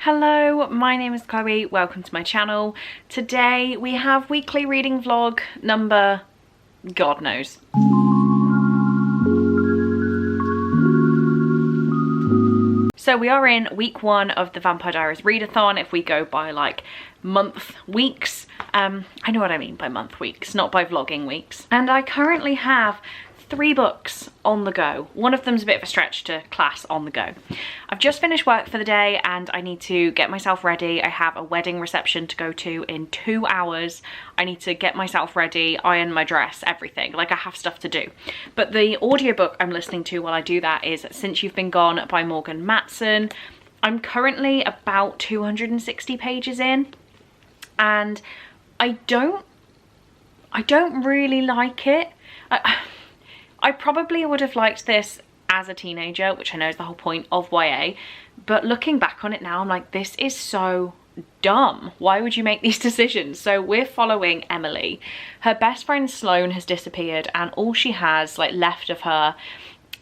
Hello, my name is Chloe, welcome to my channel. Today we have weekly reading vlog number God knows. So we are in week 1 of the Vampire Diaries readathon if we go by like month weeks. I know what I mean by month weeks, not by vlogging weeks. And I currently have 3 books on the go. One of them's a bit of a stretch to class on the go. I've just finished work for the day and I need to get myself ready. I have a wedding reception to go to in 2 hours. I need to get myself ready, iron my dress, everything. Like, I have stuff to do. But the audiobook I'm listening to while I do that is Since You've Been Gone by Morgan Matson. I'm currently about 260 pages in and I don't really like it. I probably would have liked this as a teenager, which I know is the whole point of YA, but looking back on it now, I'm like, this is so dumb. Why would you make these decisions? So we're following Emily. Her best friend Sloane has disappeared and all she has like left of her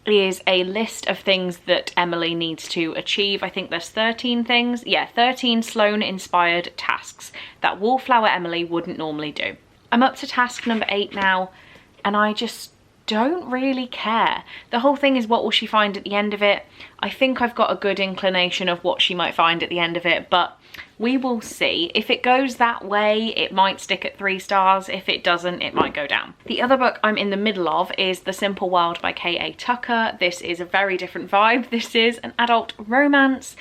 is a list of things that Emily needs to achieve. I think there's 13 things. Yeah, 13 Sloane inspired tasks that Wallflower Emily wouldn't normally do. I'm up to task number 8 now and I just don't really care. The whole thing is, what will she find at the end of it? I think I've got a good inclination of what she might find at the end of it, but we will see. If it goes that way, it might stick at 3 stars. If it doesn't, it might go down. The other book I'm in the middle of is The Simple World by K.A. Tucker. This is a very different vibe. This is an adult romance.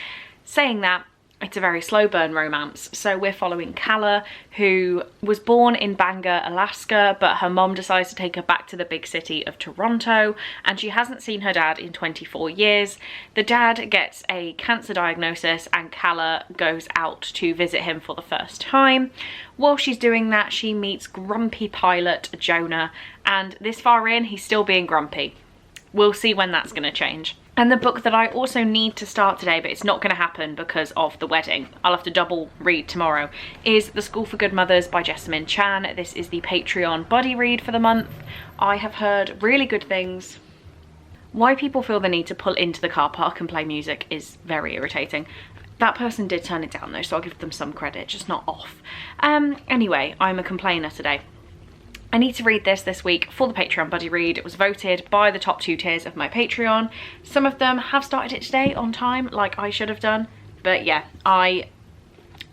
Saying that, it's a very slow burn romance. So we're following Calla, who was born in Bangor, Alaska, but her mom decides to take her back to the big city of Toronto, and she hasn't seen her dad in 24 years. The dad gets a cancer diagnosis and Calla goes out to visit him for the first time. While she's doing that, she meets grumpy pilot Jonah, and this far in, he's still being grumpy. We'll see when that's going to change. And the book that I also need to start today, but it's not going to happen because of the wedding, I'll have to double read tomorrow, is The School for Good Mothers by Jessamine Chan. This is the Patreon buddy read for the month. I have heard really good things. Why people feel the need to pull into the car park and play music is very irritating. That person did turn it down though, so I'll give them some credit, just not off. Anyway, I'm a complainer today. I need to read this week for the Patreon buddy read. It was voted by the top 2 tiers of my Patreon. Some of them have started it today on time, like I should have done. But yeah,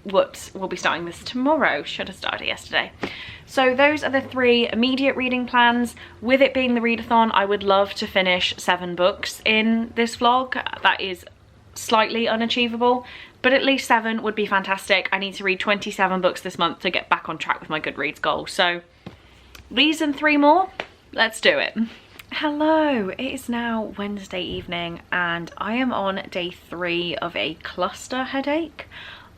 will be starting this tomorrow. Should have started it yesterday. So those are the 3 immediate reading plans. With it being the readathon, I would love to finish 7 books in this vlog. That is slightly unachievable, but at least 7 would be fantastic. I need to read 27 books this month to get back on track with my Goodreads goal. So these and 3 more, let's do it. Hello, it is now Wednesday evening and I am on day 3 of a cluster headache.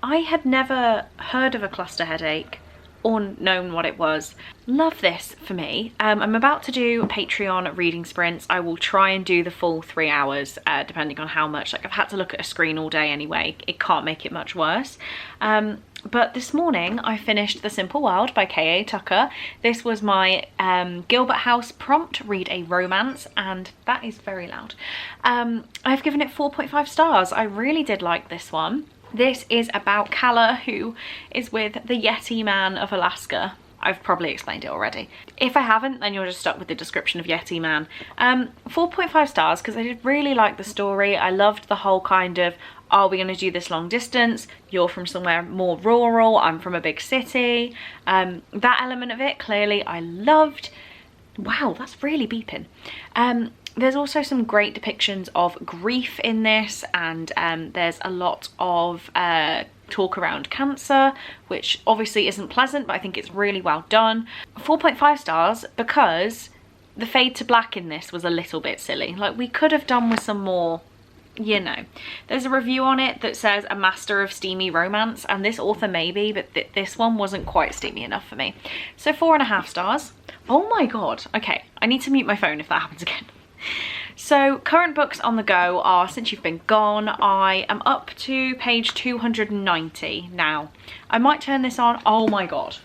I had never heard of a cluster headache or known what it was. Love this for me. I'm about to do Patreon reading sprints. I will try and do the full 3 hours depending on how much. Like, I've had to look at a screen all day anyway. It can't make it much worse. But this morning I finished The Simple World by K.A. Tucker. This was my Gilbert House prompt, read a romance, and that is very loud. I've given it 4.5 stars. I really did like this one. This is about Calla, who is with the Yeti Man of Alaska. I've probably explained it already. If I haven't, then you're just stuck with the description of Yeti Man. 4.5 stars because I did really like the story. I loved the whole kind of, are we going to do this long distance? You're from somewhere more rural, I'm from a big city. That element of it, clearly I loved. Wow, that's really beeping. There's also some great depictions of grief in this, and there's a lot of talk around cancer, which obviously isn't pleasant, but I think it's really well done. 4.5 stars because the fade to black in this was a little bit silly. Like, we could have done with some more, you know. There's a review on it that says a master of steamy romance, and this author maybe, but this one wasn't quite steamy enough for me. So 4.5 stars. Oh my god. Okay, I need to mute my phone if that happens again. So current books on the go are Since You've Been Gone. I am up to page 290 now. I might turn this on. Oh my god.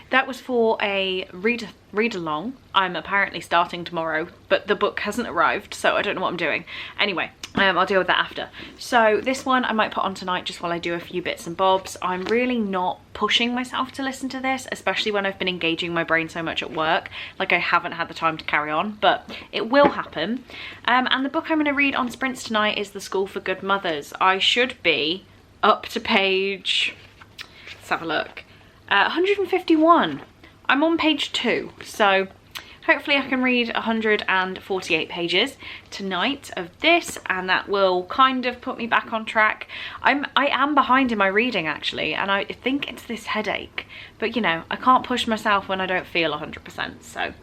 That was for a read along. I'm apparently starting tomorrow, but the book hasn't arrived, so I don't know what I'm doing. Anyway, I'll deal with that after. So this one I might put on tonight just while I do a few bits and bobs. I'm really not pushing myself to listen to this, especially when I've been engaging my brain so much at work. Like, I haven't had the time to carry on, but it will happen. And the book I'm going to read on sprints tonight is The School for Good Mothers. I should be up to page, let's have a look, 151. I'm on page 2, so hopefully I can read 148 pages tonight of this, and that will kind of put me back on track. I am behind in my reading actually, and I think it's this headache, but you know, I can't push myself when I don't feel 100%, so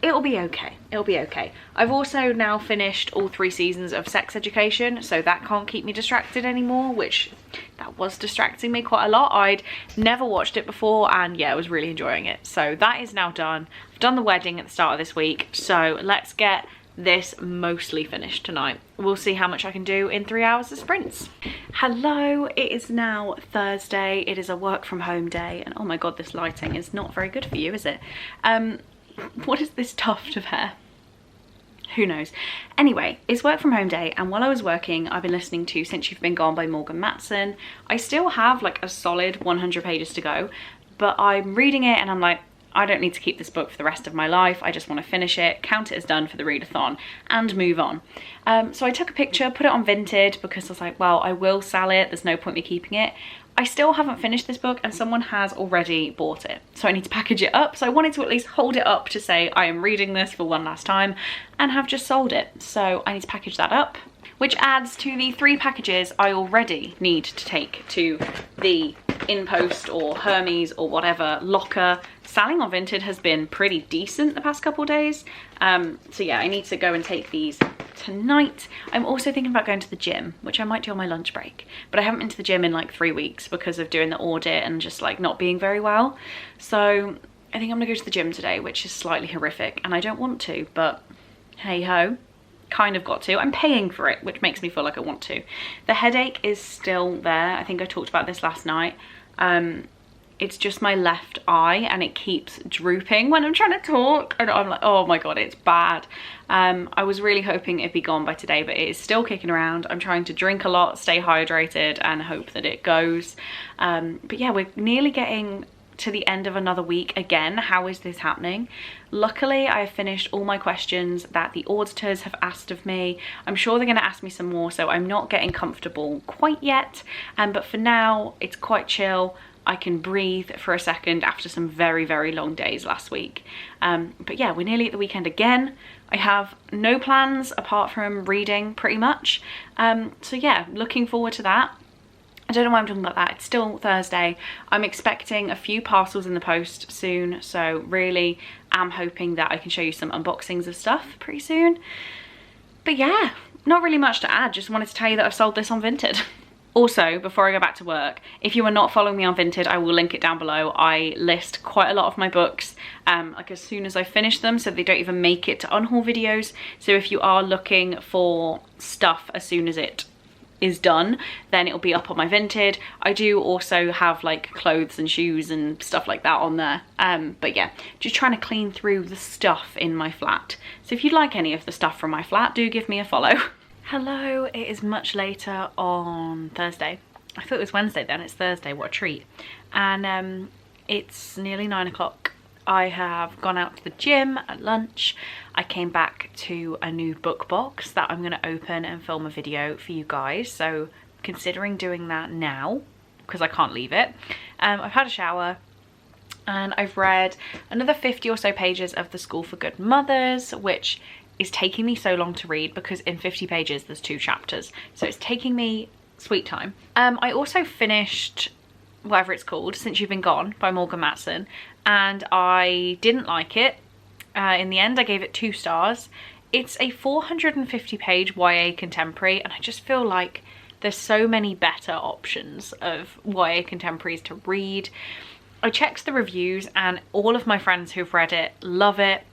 it'll be okay. It'll be okay. I've also now finished all 3 seasons of Sex Education, so that can't keep me distracted anymore, which that was distracting me quite a lot. I'd never watched it before, and yeah, I was really enjoying it. So that is now done. I've done the wedding at the start of this week, so let's get this mostly finished tonight. We'll see how much I can do in 3 hours of sprints. Hello, it is now Thursday. It is a work from home day, and oh my god, this lighting is not very good for you, is it? What is this tuft of hair? Who knows? Anyway, it's work from home day, and while I was working, I've been listening to Since You've Been Gone by Morgan Matson. I still have like a solid 100 pages to go, but I'm reading it and I'm like, I don't need to keep this book for the rest of my life. I just want to finish it, count it as done for the readathon, and move on. So I took a picture, put it on Vinted, because I was like, well, I will sell it. There's no point me keeping it. I still haven't finished this book, and someone has already bought it. So I need to package it up. So I wanted to at least hold it up to say I am reading this for one last time, and have just sold it. So I need to package that up, which adds to the 3 packages I already need to take to the InPost or Hermes or whatever locker. Selling on Vinted has been pretty decent the past couple of days. So yeah, I need to go and take these tonight. I'm also thinking about going to the gym, which I might do on my lunch break, but I haven't been to the gym in like 3 weeks because of doing the audit and just like not being very well. So I think I'm gonna go to the gym today, which is slightly horrific, and I don't want to, but hey ho, kind of got to. I'm paying for it, which makes me feel like I want to. The headache is still there. I think I talked about this last night. It's just my left eye, and it keeps drooping when I'm trying to talk, and I'm like, oh my god, it's bad. I was really hoping it'd be gone by today, but it is still kicking around. I'm trying to drink a lot, stay hydrated, and hope that it goes. But yeah, we're nearly getting to the end of another week again. How is this happening? Luckily, I have finished all my questions that the auditors have asked of me. I'm sure they're going to ask me some more, so I'm not getting comfortable quite yet. But for now, it's quite chill. I can breathe for a second after some very, very long days last week. But yeah, we're nearly at the weekend again. I have no plans apart from reading pretty much. So yeah, looking forward to that. I don't know why I'm talking about that. It's still Thursday. I'm expecting a few parcels in the post soon, so really am hoping that I can show you some unboxings of stuff pretty soon. But yeah, not really much to add. Just wanted to tell you that I've sold this on Vinted. Also, before I go back to work, if you are not following me on Vinted, I will link it down below. I list quite a lot of my books like as soon as I finish them, so they don't even make it to unhaul videos. So if you are looking for stuff as soon as it is done, then it'll be up on my Vinted. I do also have like clothes and shoes and stuff like that on there. But yeah, just trying to clean through the stuff in my flat. So if you'd like any of the stuff from my flat, do give me a follow. Hello, it is much later on Thursday. I thought it was Wednesday then, it's Thursday, what a treat. And it's nearly 9 o'clock. I have gone out to the gym at lunch. I came back to a new book box that I'm gonna open and film a video for you guys. So considering doing that now, because I can't leave it. I've had a shower, and I've read another 50 or so pages of The School for Good Mothers, which is taking me so long to read because in 50 pages there's 2 chapters, so it's taking me sweet time. I also finished whatever it's called, Since You've Been Gone by Morgan Matson, and I didn't like it. In the end I gave it 2 stars. It's a 450 page YA contemporary, and I just feel like there's so many better options of YA contemporaries to read. I checked the reviews, and all of my friends who've read it love it.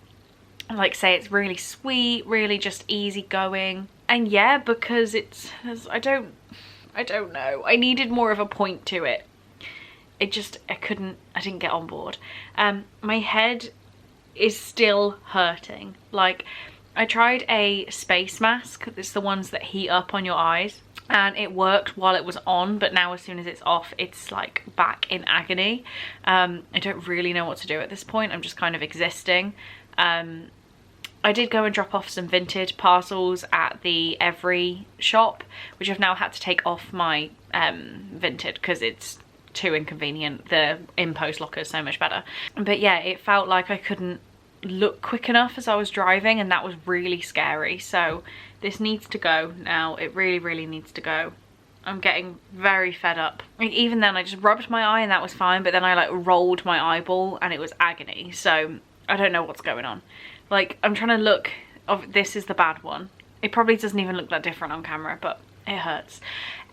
Like, say it's really sweet, really just easygoing. And yeah, because I don't know, I needed more of a point to it. I didn't get on board. My head is still hurting. Like, I tried a space mask. It's the ones that heat up on your eyes, and it worked while it was on, but now as soon as it's off, it's like back in agony. I don't really know what to do at this point. I'm just kind of existing. I did go and drop off some vintage parcels at the Every shop, which I've now had to take off my vintage because it's too inconvenient. The in-post locker is so much better. But yeah, it felt like I couldn't look quick enough as I was driving, and that was really scary. So this needs to go now. It really needs to go. I'm getting very fed up. Like, even then I just rubbed my eye and that was fine, but then I like rolled my eyeball and it was agony. So I don't know what's going on. Like, I'm trying to look, this is the bad one. It probably doesn't even look that different on camera, but it hurts.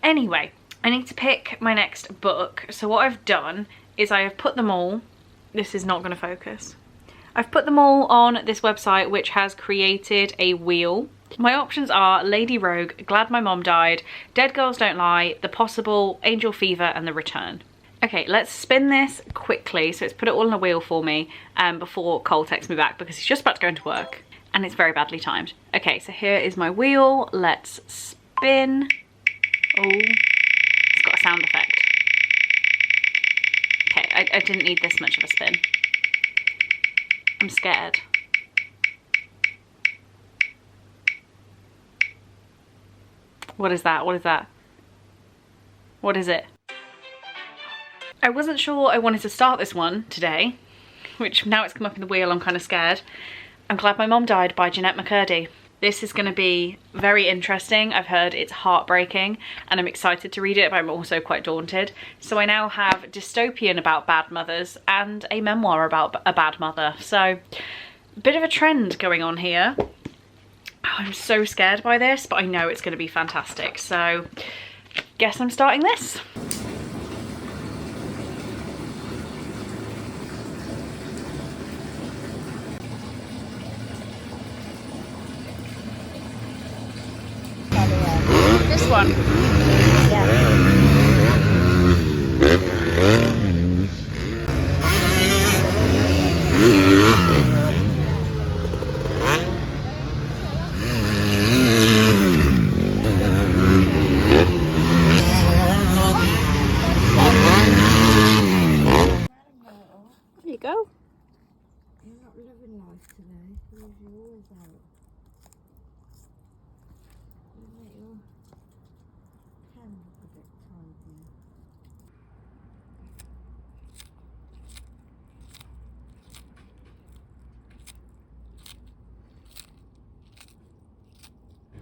Anyway, I need to pick my next book. So what I've done is I have put them all, this is not going to focus. I've put them all on this website, which has created a wheel. My options are Lady Rogue, Glad My Mom Died, Dead Girls Don't Lie, The Possible, Angel Fever, and The Return. Okay, let's spin this quickly. So it's put it all in a wheel for me before Cole texts me back because he's just about to go into work and it's very badly timed. Okay, so here is my wheel. Let's spin. Oh, it's got a sound effect. Okay, I didn't need this much of a spin. I'm scared. What is that? What is that? What is it? I wasn't sure I wanted to start this one today, which now it's come up in the wheel, I'm kind of scared. I'm Glad My Mom Died by Jeanette McCurdy. This is going to be very interesting. I've heard it's heartbreaking and I'm excited to read it, but I'm also quite daunted. So I now have dystopian about bad mothers and a memoir about a bad mother. So a bit of a trend going on here. Oh, I'm so scared by this, but I know it's going to be fantastic. So guess I'm starting this. This one. Yeah. There you go. You're not living life today. You're always out. You make your pen a bit tidy.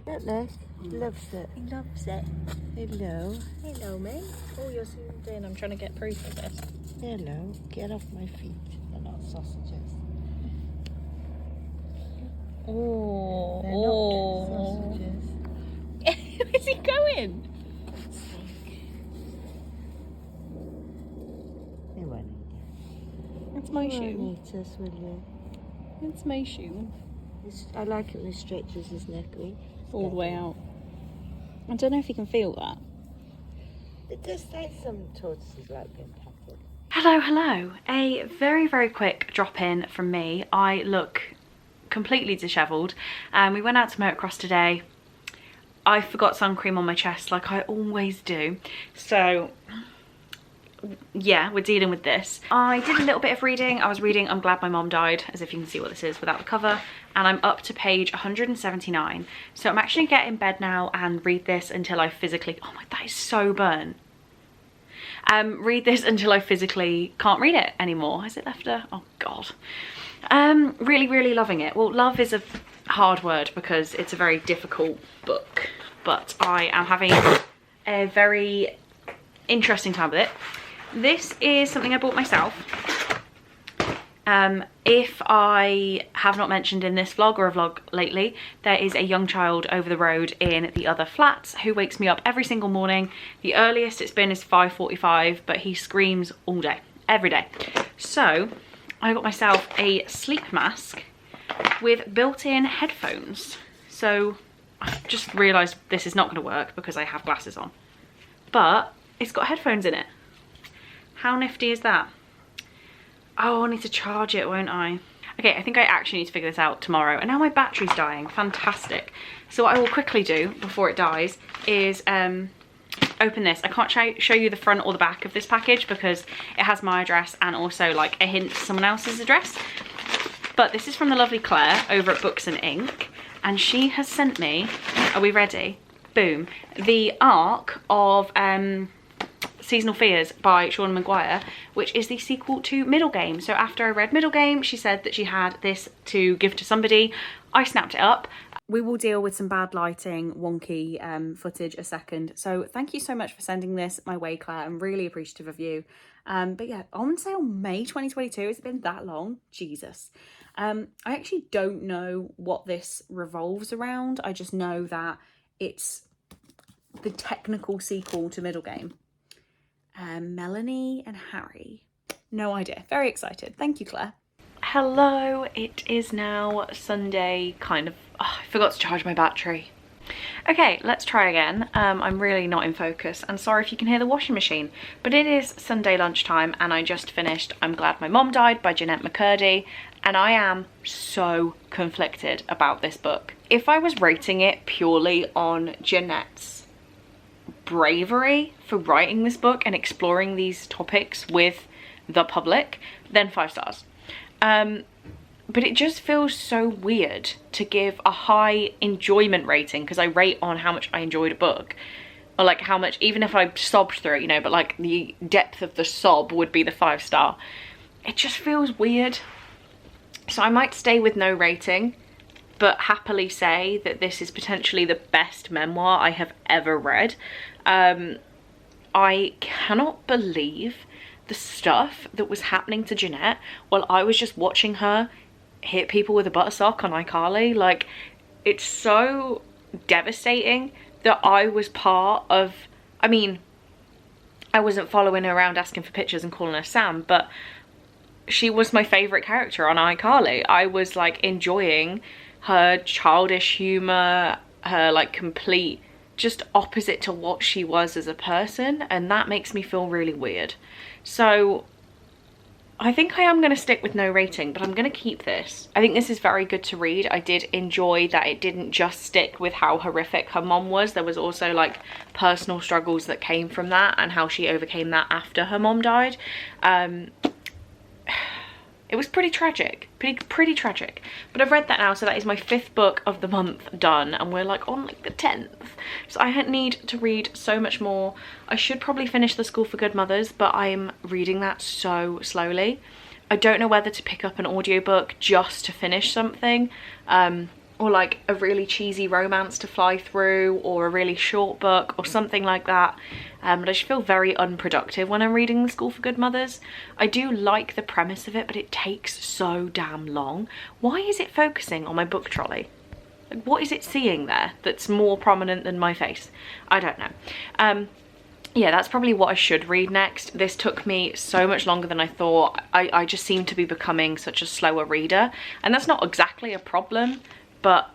Look, look. He loves it. He loves it. Hello. Hello, mate. Oh, you're zoomed in. I'm trying to get proof of this. Hello. Get off my feet. They're not sausages. Oh. They're not sausages. Where's he going? They won't eat It's my it. You shoe. won't eat us, will you? It's my shoe. I like it when it stretches his neck All the way out. I don't know if you can feel that. It does say some tortoises like being patted. Hello, hello. A very quick drop in from me. I look completely dishevelled. We went out to motocross today. I forgot sun cream on my chest like I always do. So yeah, we're dealing with this. I did a little bit of reading. I was reading I'm Glad My Mom Died, as if you can see what this is without the cover, and I'm up to page 179. So I'm actually gonna get in bed now and read this until I physically, oh my, that is so burnt. Read this until I physically can't read it anymore. Has it left a, oh God. Really loving it. Well, love is a hard word because it's a very difficult book, but I am having a very interesting time with it. This is something I bought myself. If I have not mentioned in this vlog or a vlog lately, there is a young child over the road in the other flats who wakes me up every single morning. The earliest it's been is 5:45, but he screams all day, every day. So I got myself a sleep mask with built-in headphones. So I've just realised this is not going to work because I have glasses on, but it's got headphones in it. How nifty is that? Oh, I need to charge it, won't I? Okay, I think I actually need to figure this out tomorrow. And now my battery's dying. Fantastic. So what I will quickly do before it dies is open this. I can't show you the front or the back of this package because it has my address and also like a hint to someone else's address. But this is from the lovely Claire over at Books and Ink. And she has sent me, are we ready? Boom. The arc of Seasonal Fears by Sean Maguire, which is the sequel to Middle Game. So after I read Middle Game, she said that she had this to give to somebody. I snapped it up. We will deal with some bad lighting, wonky footage a second. So thank you so much for sending this my way, Claire. I'm really appreciative of you. But yeah, on sale May 2022. Has it been that long? Jesus. I actually don't know what this revolves around. I just know that it's the technical sequel to Middle Game. Melanie and Harry. No idea. Very excited. Thank you, Claire. Hello, it is now Sunday, kind of. Oh, I forgot to charge my battery. Okay, let's try again. I'm really not in focus and sorry if you can hear the washing machine, but it is Sunday lunchtime and I just finished I'm Glad My Mom Died by Jeanette McCurdy, and I am so conflicted about this book. If I was rating it purely on Jeanette's bravery for writing this book and exploring these topics with the public, then 5 stars. But it just feels so weird to give a high enjoyment rating, because I rate on how much I enjoyed a book, or like how much, even if I sobbed through it, you know, but like the depth of the sob would be the 5 star. It just feels weird. So I might stay with no rating, but happily say that this is potentially the best memoir I have ever read. I cannot believe the stuff that was happening to Jeanette while I was just watching her hit people with a buttersock on iCarly. Like, it's so devastating that I was part of, I mean, I wasn't following her around asking for pictures and calling her Sam, but she was my favourite character on iCarly. I was like enjoying her childish humour, her like complete just opposite to what she was as a person, and that makes me feel really weird. So I think I am going to stick with no rating, but I'm going to keep this. I think this is very good to read. I did enjoy that it didn't just stick with how horrific her mom was. There was also like personal struggles that came from that and how she overcame that after her mom died. It was pretty tragic, pretty tragic. But I've read that now, so that is my 5th book of the month done, and we're like on like the 10th. So I need to read so much more. I should probably finish The School for Good Mothers, but I'm reading that so slowly. I don't know whether to pick up an audiobook just to finish something, or like a really cheesy romance to fly through, or a really short book or something like that. But I just feel very unproductive when I'm reading The School for Good Mothers. I do like the premise of it, but it takes so damn long. Why is it focusing on my book trolley? Like, what is it seeing there that's more prominent than my face? I don't know. Yeah, that's probably what I should read next. This took me so much longer than I thought. I just seem to be becoming such a slower reader, and that's not exactly a problem, but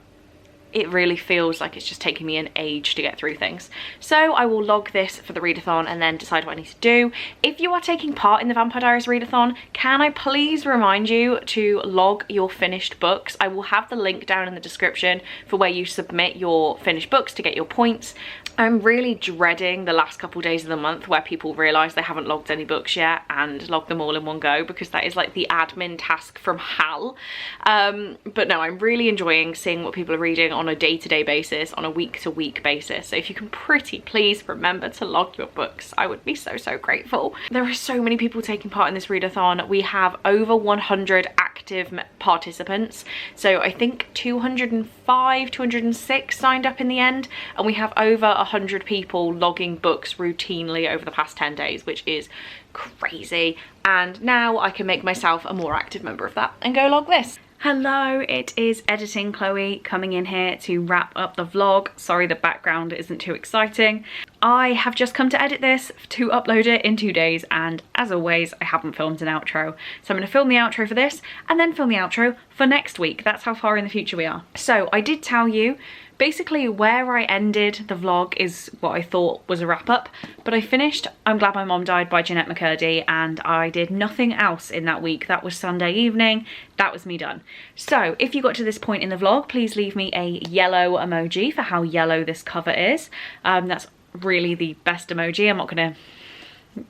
it really feels like it's just taking me an age to get through things. So I will log this for the readathon and then decide what I need to do. If you are taking part in the Vampire Diaries readathon, can I please remind you to log your finished books? I will have the link down in the description for where you submit your finished books to get your points. I'm really dreading the last couple days of the month where people realise they haven't logged any books yet and log them all in one go, because that is like the admin task from hell. But no, I'm really enjoying seeing what people are reading on a day-to-day basis, on a week-to-week basis. So if you can please remember to log your books, I would be so grateful. There are so many people taking part in this readathon. We have over 100 active participants, so I think 205, 206 signed up in the end, and we have over 100 people logging books routinely over the past 10 days, which is crazy. And now I can make myself a more active member of that and go log this. Hello, it is Editing Chloe coming in here to wrap up the vlog. Sorry the background isn't too exciting. I have just come to edit this to upload it in 2 days, and as always, I haven't filmed an outro. So I'm gonna film the outro for this and then film the outro for next week. That's how far in the future we are. So I did tell you, basically where I ended the vlog is what I thought was a wrap up, but I finished I'm Glad My Mom Died by Jeanette McCurdy, and I did nothing else in that week. That was Sunday evening, that was me done. So if you got to this point in the vlog, please leave me a yellow emoji for how yellow this cover is. That's really the best emoji. I'm not gonna,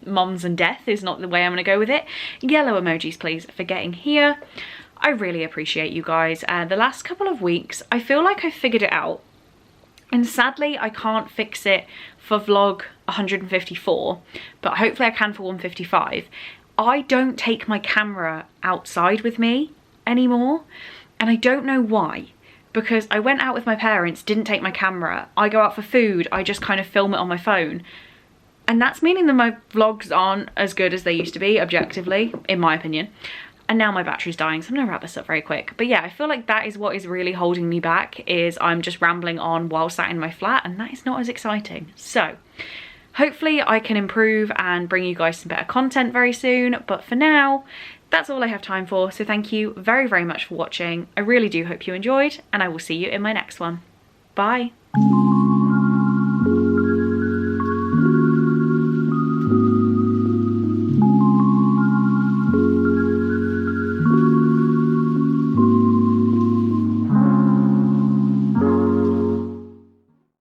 moms and death is not the way I'm gonna go with it. Yellow emojis please for getting here. I really appreciate you guys. The last couple of weeks, I feel like I figured it out. And sadly, I can't fix it for vlog 154, but hopefully I can for 155. I don't take my camera outside with me anymore, and I don't know why. Because I went out with my parents, didn't take my camera. I go out for food, I just kind of film it on my phone. And that's meaning that my vlogs aren't as good as they used to be, objectively, in my opinion. And now my battery's dying, so I'm gonna wrap this up very quick. But yeah, I feel like that is what is really holding me back, is I'm just rambling on while sat in my flat, and that is not as exciting. So hopefully I can improve and bring you guys some better content very soon. But for now, that's all I have time for. So thank you very, very much for watching. I really do hope you enjoyed, and I will see you in my next one. Bye.